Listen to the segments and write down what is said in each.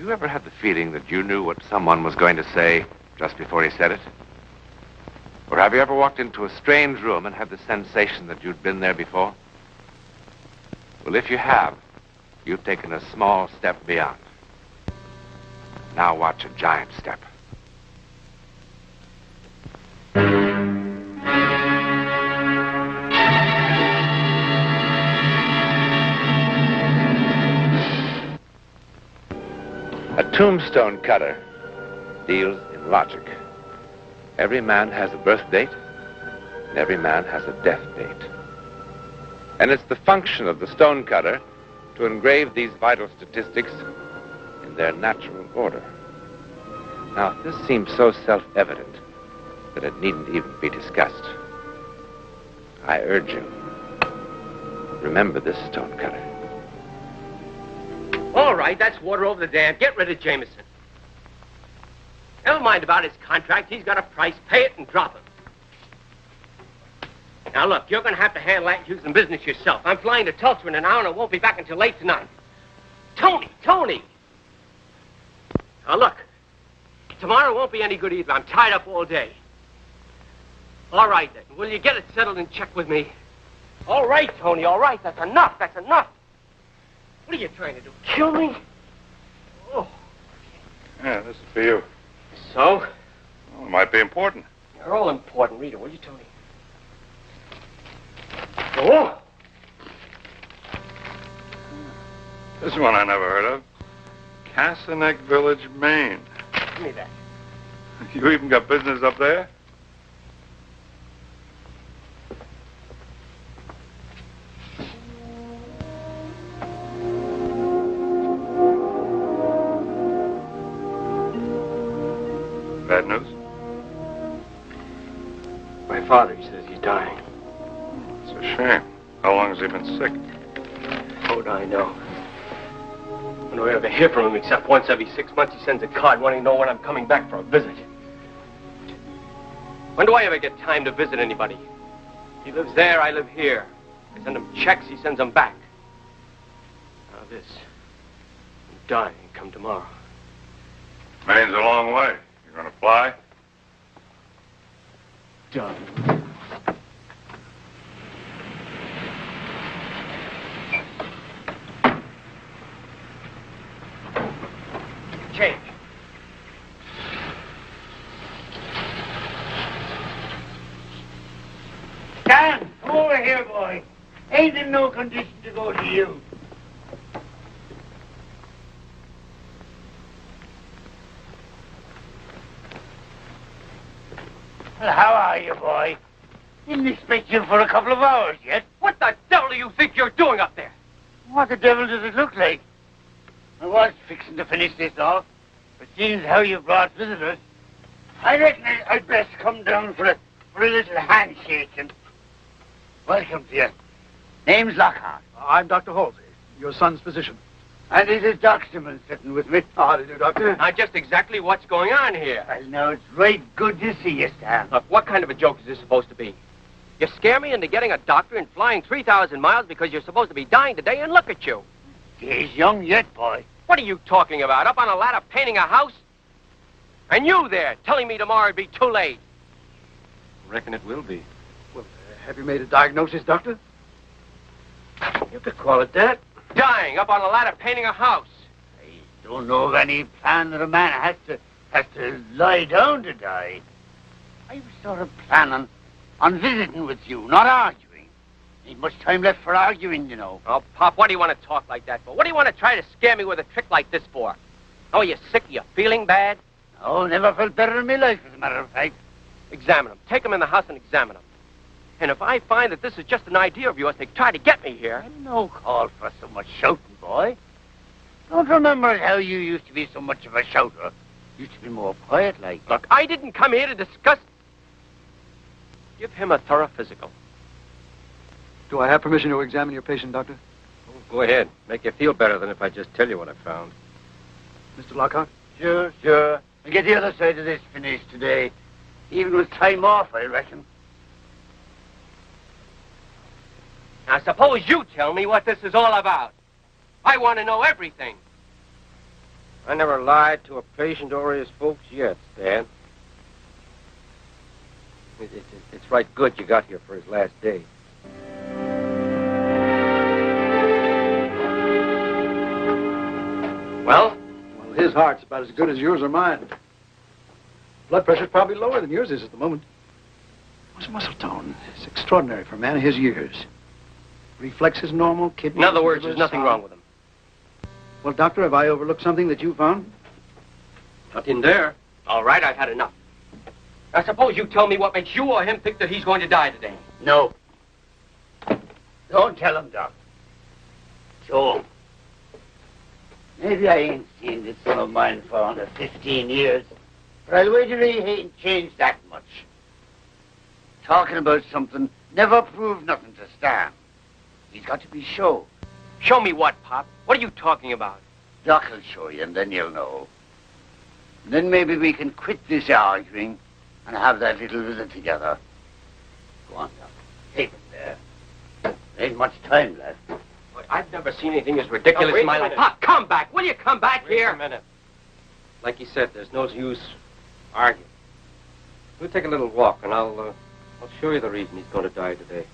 you ever had the feeling that you knew what someone was going to say just before he said it? Or have you ever walked into a strange room and had the sensation that you'd been there before? Well, if you have, you've taken a small step beyond. Now watch a giant step. A tombstone cutter deals in logic. Every man has a birth date, and every man has a death date. And it's the function of the stone cutter to engrave these vital statistics in their natural order. Now, this seems so self-evident that it needn't even be discussed. I urge you, remember this stone cutter. All right, that's water over the dam. Get rid of Jameson. Never mind about his contract. He's got a price. Pay it and drop him. Now, look, you're going to have to handle that Houston business yourself. I'm flying to Tulsa in an hour and I won't be back until late tonight. Tony! Now, look, tomorrow won't be any good either. I'm tied up all day. All right, then. Will you get it settled and check with me? All right, Tony, all right. That's enough. What are you trying to do? Kill me? Oh. Yeah, this is for you. So? Well, it might be important. You're all important. Read it, will you, Tony? Go on. This one I never heard of. Cassaneck Village, Maine. Give me that. You even got business up there? Bad news? My father, he says he's dying. It's a shame. How long has he been sick? How would I know? When do I ever hear from him except once every 6 months he sends a card wanting to know when I'm coming back for a visit. When do I ever get time to visit anybody? He lives there, I live here. I send him checks, he sends them back. Now this. I'm dying, come tomorrow. Maine's a long way. You gonna fly? Done. Change. Dan, come over here, boy. Ain't in no condition to go to you. Well, how are you, boy? Didn't expect you for a couple of hours yet. What the devil do you think you're doing up there? What the devil does it look like? I was fixing to finish this off, but seeing as how you brought visitors, I reckon I'd best come down for a little handshake and welcome to you. Name's Lockhart. I'm Dr. Halsey, your son's physician. And it is Doc Simmons sitting with me. How do you do, Doctor? Now, just exactly what's going on here. Well, now, it's right good to see you, Stan. Look, what kind of a joke is this supposed to be? You scare me into getting a doctor and flying 3,000 miles because you're supposed to be dying today, and look at you. He's young yet, boy. What are you talking about? Up on a ladder painting a house? And you there, telling me tomorrow it'd be too late. Reckon it will be. Well, have you made a diagnosis, Doctor? You could call it that. Dying up on a ladder painting a house. I don't know of any plan that a man has to lie down to die. I was sort of planning on visiting with you, not arguing. Ain't much time left for arguing, you know. Oh, Pop, what do you want to talk like that for? What do you want to try to scare me with a trick like this for? Oh, you're sick? You're feeling bad? Oh, never felt better in my life, as a matter of fact. Examine him. Take him in the house and examine him. And if I find that this is just an idea of yours to try to get me here... No call for so much shouting, boy. Don't remember how you used to be so much of a shouter. Used to be more quiet like. Look, I didn't come here to discuss... Give him a thorough physical. Do I have permission to examine your patient, Doctor? Oh, go ahead. Make you feel better than if I just tell you what I found. Mr. Lockhart? Sure. I'll get the other side of this finished today. Even with time off, I reckon. Now, suppose you tell me what this is all about. I want to know everything. I never lied to a patient or his folks yet, Stan. It's right good you got here for his last day. Well? Well, his heart's about as good as yours or mine. Blood pressure's probably lower than yours is at the moment. His muscle tone is extraordinary for a man of his years. Reflexes normal, kidneys... In other words, there's nothing wrong with him. Well, doctor, have I overlooked something that you found? Nothing there. All right, I've had enough. I suppose you tell me what makes you or him think that he's going to die today. No. Don't tell him, Doc. Show him. Maybe I ain't seen this son of mine for under 15 years, but I'll wager he ain't changed that much. Talking about something never proved nothing to Stan. He's got to be showed. Show me what, Pop? What are you talking about? Doc will show you, and then you'll know. And then maybe we can quit this arguing and have that little visit together. Go on, Doc. Take it there. There ain't much time left. Boy, I've never seen anything as ridiculous in my life. Pop, come back. Will you come back here? Wait a minute. Like you said, there's no use arguing. We'll take a little walk, and I'll show you the reason he's going to die today.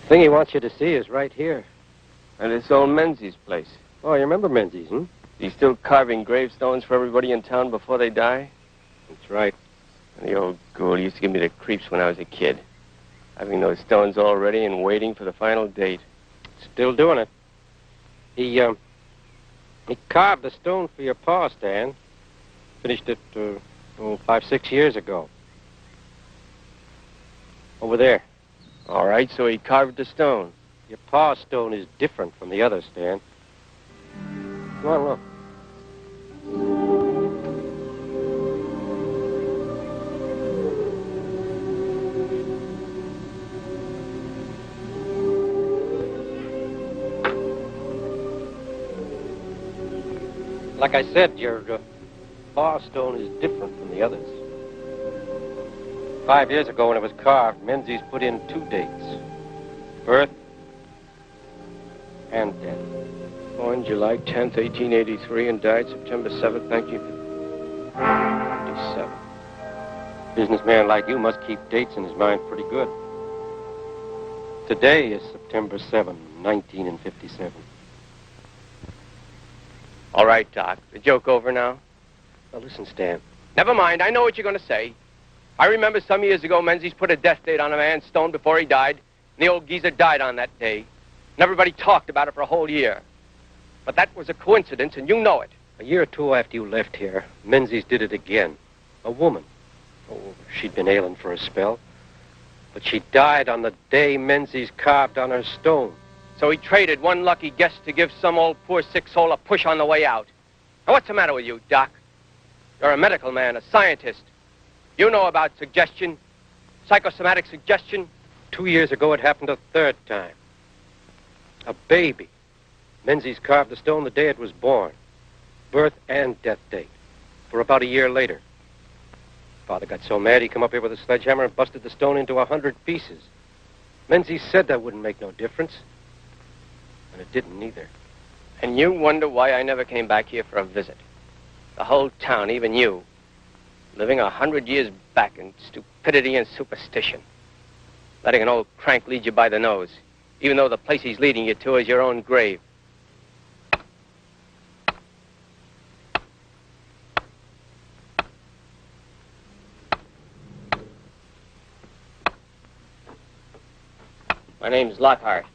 The thing he wants you to see is right here. And it's old Menzies' place. Oh, you remember Menzies, hmm? He's still carving gravestones for everybody in town before they die? That's right. And the old ghoul used to give me the creeps when I was a kid. Having those stones all ready and waiting for the final date. Still doing it. He carved the stone for your pa, Stan. Finished it, 5-6 years ago. Over there. All right, so he carved the stone. Your pa's stone is different from the others, Stan. Come on, look. Like I said, your pa's stone is different from the others. 5 years ago when it was carved, Menzies put in 2 dates. Birth and death. Born July 10th, 1883, and died September 7th, 1957. Businessman like you must keep dates in his mind pretty good. Today is September 7, 1957. All right, Doc. The joke over now? Now listen, Stan. Never mind. I know what you're going to say. I remember some years ago, Menzies put a death date on a man's stone before he died, and the old geezer died on that day. And everybody talked about it for a whole year. But that was a coincidence, and you know it. A year or two after you left here, Menzies did it again. A woman. Oh, she'd been ailing for a spell. But she died on the day Menzies carved on her stone. So he traded one lucky guess to give some old poor sick soul a push on the way out. Now, what's the matter with you, Doc? You're a medical man, a scientist. You know about suggestion, psychosomatic suggestion. 2 years ago, it happened a third time. A baby. Menzies carved the stone the day it was born. Birth and death date. For about a year later. Father got so mad he come up here with a sledgehammer and busted the stone into 100 pieces. Menzies said that wouldn't make no difference. And it didn't either. And you wonder why I never came back here for a visit. The whole town, even you, living 100 years back in stupidity and superstition. Letting an old crank lead you by the nose, even though the place he's leading you to is your own grave. My name's Lockhart.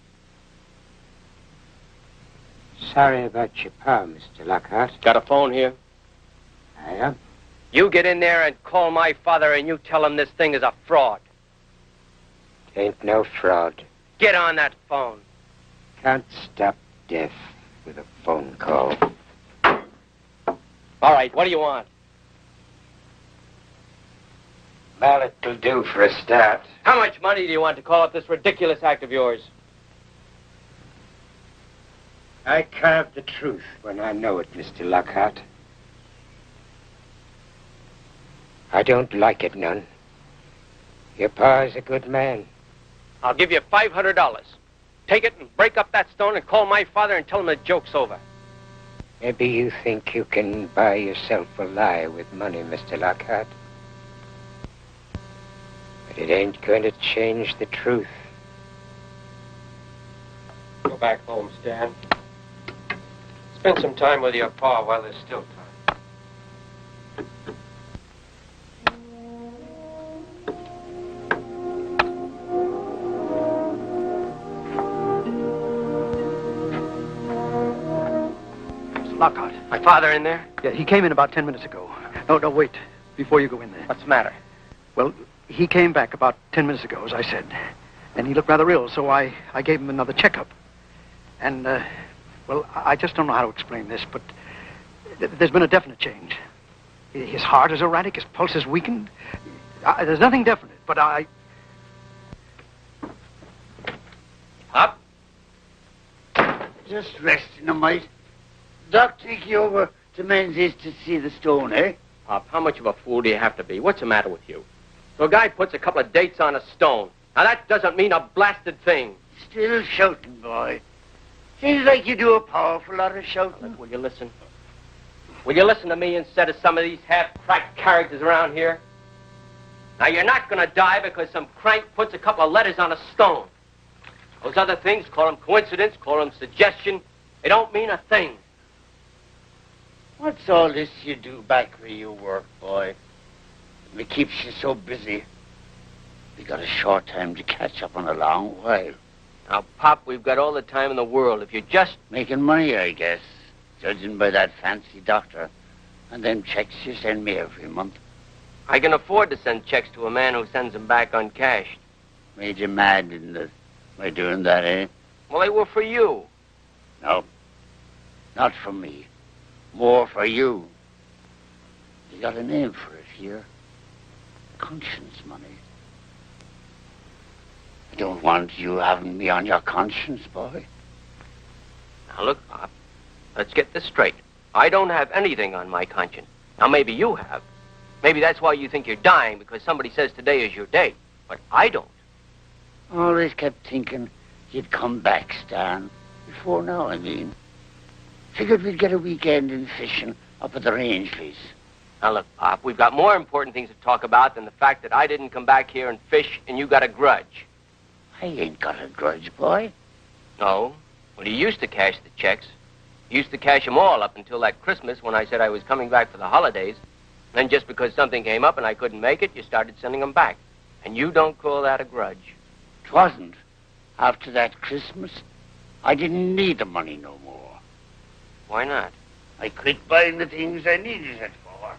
Sorry about your pa, Mr. Lockhart. Got a phone here? I am. You get in there and call my father and you tell him this thing is a fraud. Ain't no fraud. Get on that phone. Can't stop death with a phone call. All right, what do you want? Mallet will do for a start. How much money do you want to call up this ridiculous act of yours? I carve the truth when I know it, Mr. Lockhart. I don't like it none. Your pa's a good man. I'll give you $500. Take it and break up that stone and call my father and tell him the joke's over. Maybe you think you can buy yourself a lie with money, Mr. Lockhart. But it ain't going to change the truth. Go back home, Stan. Spend some time with your pa while there's still time. Mr. Lockhart. My father in there? Yeah, he came in about 10 minutes ago. No, wait. Before you go in there. What's the matter? Well, he came back about 10 minutes ago, as I said. And he looked rather ill, so I gave him another checkup. And, well, I just don't know how to explain this, but there's been a definite change. His heart is erratic, his pulse is weakened. There's nothing definite, but I... Up. Just resting a mite. Doc, take you over to Menzies to see the stone, eh? Pop, how much of a fool do you have to be? What's the matter with you? So a guy puts a couple of dates on a stone. Now, that doesn't mean a blasted thing. Still shouting, boy. Seems like you do a powerful lot of shouting. Look, will you listen? Will you listen to me instead of some of these half-cracked characters around here? Now, you're not going to die because some crank puts a couple of letters on a stone. Those other things, call them coincidence, call them suggestion. They don't mean a thing. What's all this you do back where you work, boy? It keeps you so busy. We got a short time to catch up on a long while. Now, Pop, we've got all the time in the world. If you just... Making money, I guess, judging by that fancy doctor and them checks you send me every month. I can afford to send checks to a man who sends them back uncashed. Made you mad, didn't it, by doing that, eh? Well, they were for you. No, not for me. More for you. You got a name for it here. Conscience money. I don't want you having me on your conscience, boy. Now, look, Pop, let's get this straight. I don't have anything on my conscience. Now, maybe you have. Maybe that's why you think you're dying, because somebody says today is your day. But I don't. Always kept thinking you'd come back, Stan. Before now, I mean. Figured we'd get a weekend in fishing up at the range place. Now, look, Pop, we've got more important things to talk about than the fact that I didn't come back here and fish and you got a grudge. I ain't got a grudge, boy. No. Well, you used to cash the checks. You used to cash them all up until that Christmas when I said I was coming back for the holidays. Then just because something came up and I couldn't make it, you started sending them back. And you don't call that a grudge. 'Twasn't. After that Christmas, I didn't need the money no more. Why not? I quit buying the things I needed it for.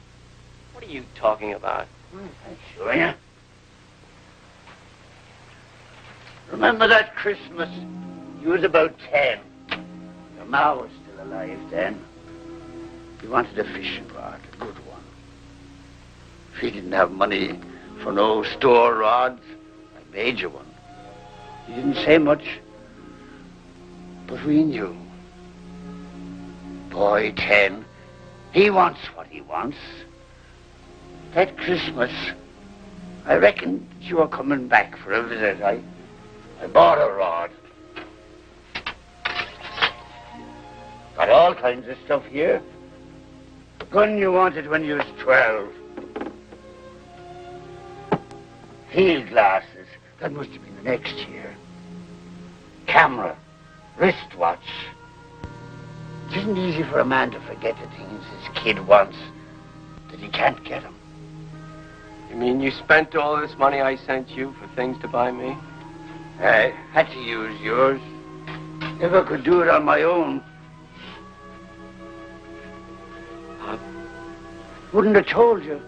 What are you talking about? I'll show you. Remember that Christmas? You was about 10. Your ma was still alive then. You wanted a fishing rod, a good one. If you didn't have money for no store rods, I made you one. You didn't say much, but we knew. Boy, 10, he wants what he wants. That Christmas, I reckoned you were coming back for a visit. I bought a rod. Got all kinds of stuff here. The gun you wanted when you was 12. Field glasses. That must have been the next year. Camera. Wristwatch. It isn't easy for a man to forget the things his kid wants that he can't get him. You mean you spent all this money I sent you for things to buy me? I had to use yours. Never could do it on my own. Pop? Wouldn't have told you.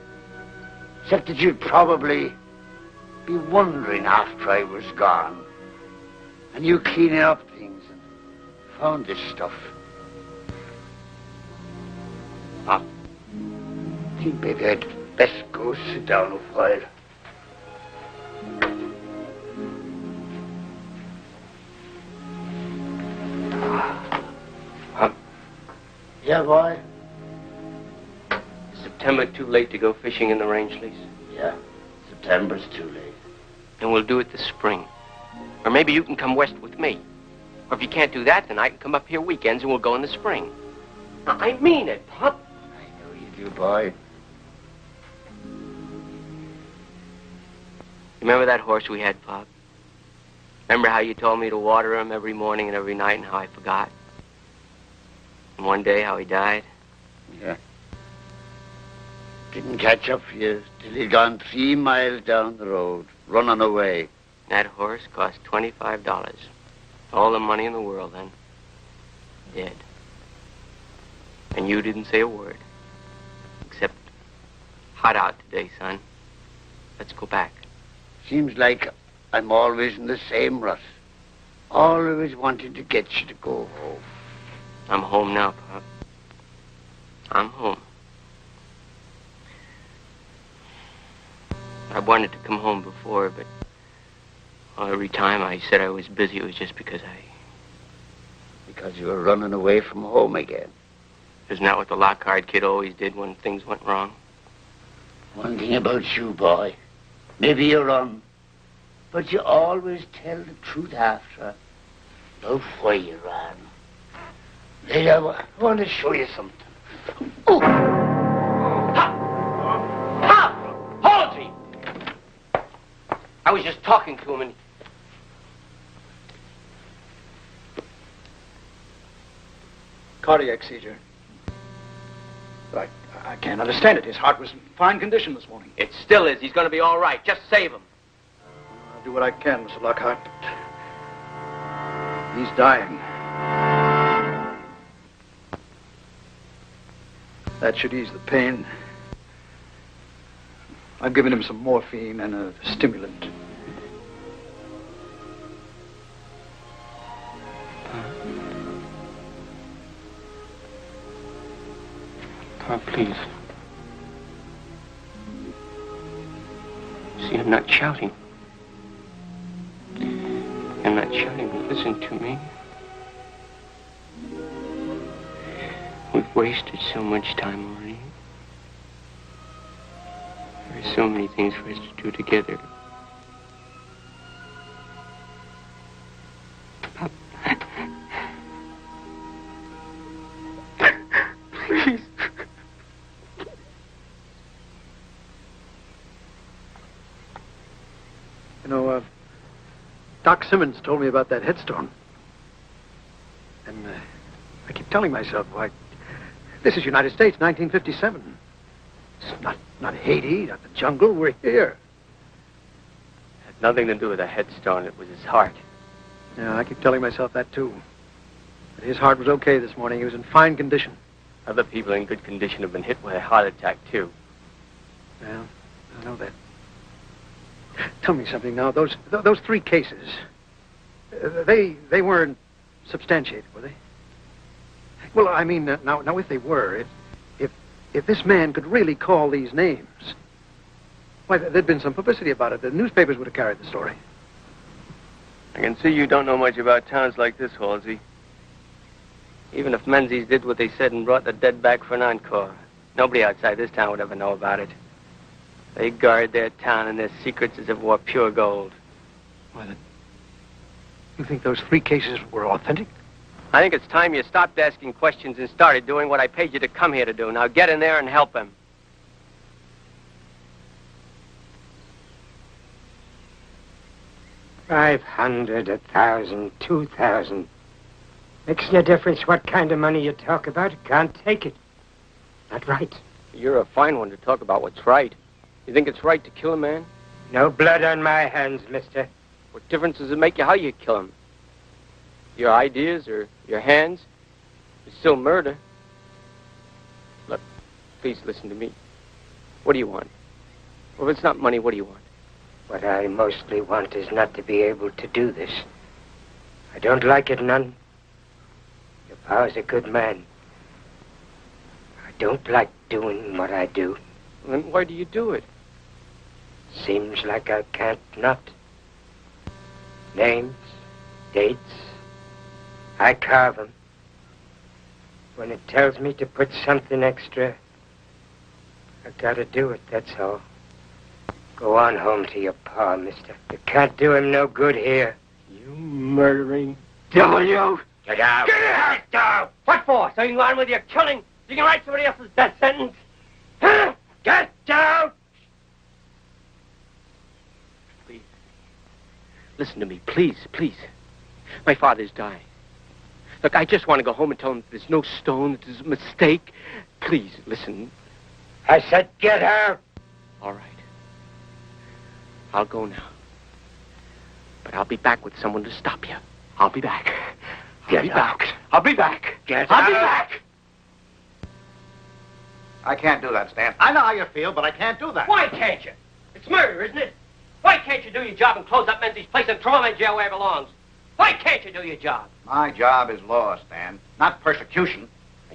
Except that you'd probably be wondering after I was gone. And you cleaning up things and found this stuff. Pop, I think maybe I'd best go sit down a while. Yeah, boy? September too late to go fishing in the Rangeley's? Yeah, September's too late. Then we'll do it this spring. Or maybe you can come west with me. Or if you can't do that, then I can come up here weekends and we'll go in the spring. Now, I mean it, Pop. I know you do, boy. Remember that horse we had, Pop? Remember how you told me to water him every morning and every night and how I forgot? And one day how he died? Yeah. Didn't catch up for you till he'd gone 3 miles down the road, running away. That horse cost $25. All the money in the world then. Dead. And you didn't say a word. Except, hot out today, son. Let's go back. Seems like I'm always in the same rut. Always wanting to get you to go home. I'm home now, Pop. I'm home. I wanted to come home before, but every time I said I was busy, it was just because Because you were running away from home again. Isn't that what the Lockhart kid always did when things went wrong? One thing about you, boy. Maybe you're wrong, but you always tell the truth after about why you ran. Later, I want to show you something. Oh! Pop! Halsey! I was just talking to him and... Cardiac seizure. But I can't understand it. His heart was in fine condition this morning. It still is. He's going to be all right. Just save him. I'll do what I can, Mr. Lockhart, but he's dying. That should ease the pain. I've given him some morphine and a stimulant. Pop, please. See, I'm not shouting. I'm not shouting, but listen to me. We've wasted so much time already. There are so many things for us to do together. Pop. Please. You know, Doc Simmons told me about that headstone. And I keep telling myself, why, this is United States, 1957. It's not Haiti, not the jungle. We're here. It had nothing to do with a headstone. It was his heart. Yeah, I keep telling myself that, too. But his heart was okay this morning. He was in fine condition. Other people in good condition have been hit with a heart attack, too. Yeah, I know that. Tell me something now. Those 3 cases, they weren't substantiated, were they? Well, I mean, now if they were, if this man could really call these names, why, there'd been some publicity about it. The newspapers would have carried the story. I can see you don't know much about towns like this, Halsey. Even if Menzies did what they said and brought the dead back for an encore, nobody outside this town would ever know about it. They guard their town and their secrets as if it were pure gold. Why, then, you think those 3 cases were authentic? I think it's time you stopped asking questions and started doing what I paid you to come here to do. Now get in there and help him. $500, $1,000, $2,000. Makes no difference what kind of money you talk about. Can't take it. Not right. You're a fine one to talk about what's right. You think it's right to kill a man? No blood on my hands, mister. What difference does it make you how you kill him? Your ideas or your hands? It's still murder. Look, please listen to me. What do you want? Well, if it's not money, what do you want? What I mostly want is not to be able to do this. I don't like it none. Your pa's a good man. I don't like doing what I do. Well, then why do you do it? Seems like I can't not. Names, dates, I carve 'em. When it tells me to put something extra, I gotta do it, that's all. Go on home to your pa, mister. You can't do him no good here. You murdering devil, you! Get out! Get out! What for? So you can go on with your killing? You can write somebody else's death sentence? Huh? Get down! Please. Listen to me, please, please. My father's dying. Look, I just want to go home and tell him there's no stone, that there's a mistake. Please, listen. I said get out! All right. I'll go now. But I'll be back with someone to stop you. I'll be back. I'll be back. I'll be back. I'll be back. I can't do that, Stan. I know how you feel, but I can't do that. Why can't you? It's murder, isn't it? Why can't you do your job and close up Menzies' place and throw him in jail where he belongs? Why can't you do your job? My job is law, Stan, not persecution.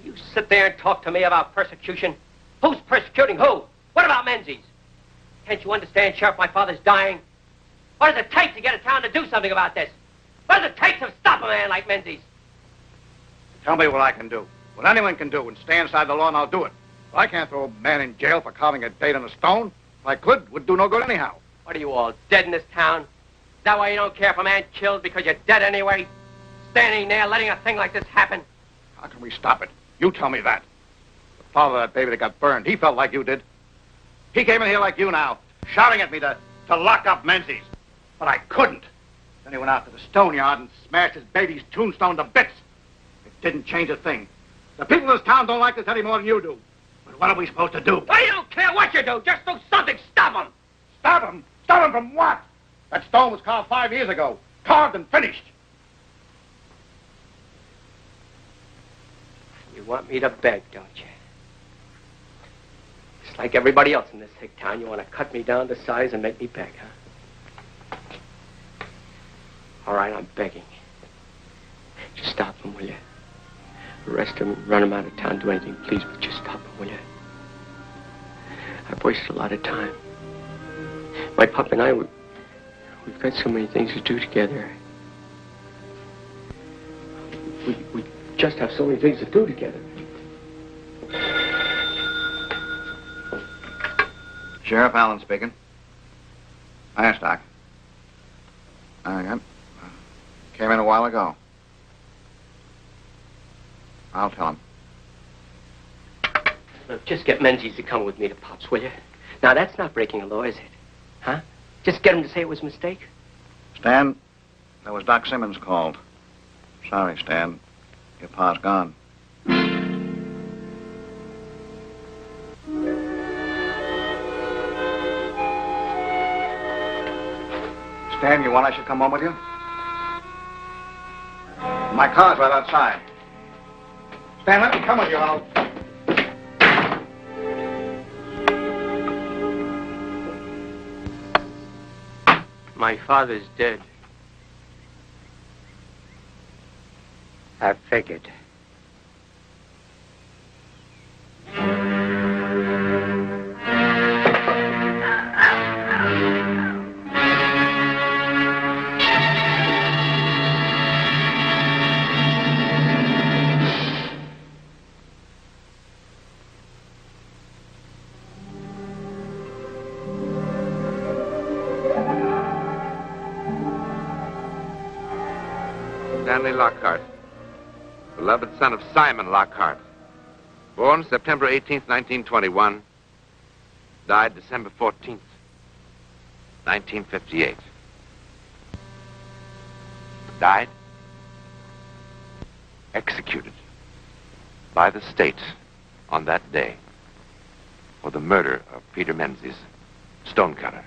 You sit there and talk to me about persecution. Who's persecuting who? What about Menzies? Can't you understand, Sheriff, my father's dying? What does it take to get a town to do something about this? What does it take to stop a man like Menzies? Tell me what I can do. What anyone can do, and stay inside the law, and I'll do it. I can't throw a man in jail for carving a date on a stone. If I could, it would do no good anyhow. What are you all, dead in this town? Is that why you don't care if a man killed because you're dead anyway? Standing there letting a thing like this happen? How can we stop it? You tell me that. The father of that baby that got burned, he felt like you did. He came in here like you now, shouting at me to lock up Menzies. But I couldn't. Then he went out to the stone yard and smashed his baby's tombstone to bits. It didn't change a thing. The people in this town don't like this any more than you do. But what are we supposed to do? I don't care what you do. Just do something. Stop him. Stop him? Stop him from what? That stone was carved 5 years ago. Carved and finished. You want me to beg, don't you? Just like everybody else in this hick town, you want to cut me down to size and make me beg, huh? All right, I'm begging. Just stop him, will you? Arrest him, run him out of town, do anything, please, but just stop him, will you? I've wasted a lot of time. My pup and I, we've got so many things to do together. We just have so many things to do together. Sheriff Allen speaking. Hiya, Doc. I got. Came in a while ago. I'll tell him. Look, just get Menzies to come with me to Pop's, will you? Now, that's not breaking the law, is it? Huh? Just get him to say it was a mistake? Stan, that was Doc Simmons called. Sorry, Stan. Your pa's gone. Stan, you want I should come home with you? My car's right outside. Stan, let me come with you. My father's dead. I figured. Stanley Lockhart, beloved son of Simon Lockhart, born September 18th, 1921, died December 14th, 1958. Died executed by the state on that day for the murder of Peter Menzies, stonecutter.